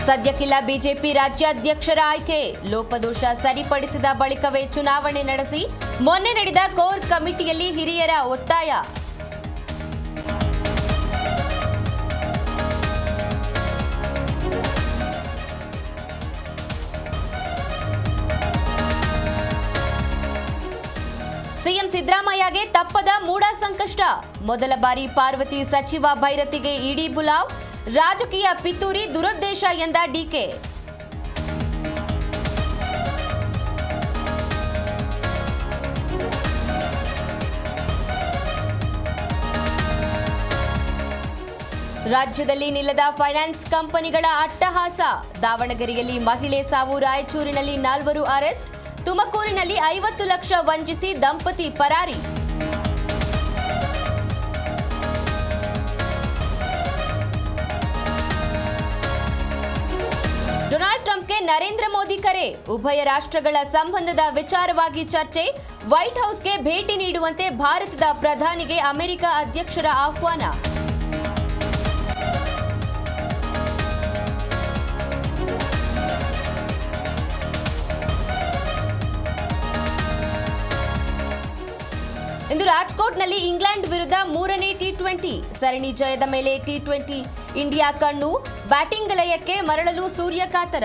ಸದ್ಯಕ್ಕಿಲ್ಲ BJP ರಾಜ್ಯಾಧ್ಯಕ್ಷರ ಆಯ್ಕೆ. ಲೋಪದೋಷ ಸರಿಪಡಿಸಿದ ಬಳಿಕವೇ ಚುನಾವಣೆ ನಡೆಸಿ ಮೊನ್ನೆ ನಡೆದ ಕೋರ್ ಕಮಿಟಿಯಲ್ಲಿ ಹಿರಿಯರ ಒತ್ತಾಯ. ಸಿಎಂ ಸಿದ್ದರಾಮಯ್ಯಗೆ ತಪ್ಪದ ಮೂಡ ಸಂಕಷ್ಟ. ಮೊದಲ ಬಾರಿ ಪಾರ್ವತಿ ಸಚಿವ ಭೈರತಿಗೆ ಇಡಿ ಬುಲಾವ್. ರಾಜಕೀಯ ಪಿತೂರಿ ದುರುದ್ದೇಶ ಎಂದ ಡಿಕೆ. ರಾಜ್ಯದಲ್ಲಿ ನಿಲ್ಲದ ಫೈನಾನ್ಸ್ ಕಂಪನಿಗಳ ಅಟ್ಟಹಾಸ. ದಾವಣಗೆರೆಯಲ್ಲಿ ಮಹಿಳೆ ಸಾವು, ರಾಯಚೂರಿನಲ್ಲಿ 4 ಅರೆಸ್ಟ್, ತುಮಕೂರಿನಲ್ಲಿ 50 ಲಕ್ಷ ವಂಚಿಸಿ ದಂಪತಿ ಪರಾರಿ. ಡೊನಾಲ್ಡ್ ಟ್ರಂಪ್ಗೆ ನರೇಂದ್ರ ಮೋದಿ ಕರೆ. ಉಭಯ ರಾಷ್ಟ್ರಗಳ ಸಂಬಂಧದ ವಿಚಾರವಾಗಿ ಚರ್ಚೆ. ವೈಟ್ ಹೌಸ್ಗೆ ಭೇಟಿ ನೀಡುವಂತೆ ಭಾರತದ ಪ್ರಧಾನಿಗೆ ಅಮೆರಿಕ ಅಧ್ಯಕ್ಷರ ಆಹ್ವಾನ. ಇಂದು ರಾಜ್ಕೋಟ್ನಲ್ಲಿ ಇಂಗ್ಲೆಂಡ್ ವಿರುದ್ಧ 3ನೇ ಟಿ20 ಸರಣಿ ಜಯದ ಮೇಲೆ ಟಿ20 ಇಂಡಿಯಾ ಕಣ್ಣು. ಬ್ಯಾಟಿಂಗ್ ಲಯಕ್ಕೆ ಮರಳಲು ಸೂರ್ಯ ಕಾತರ.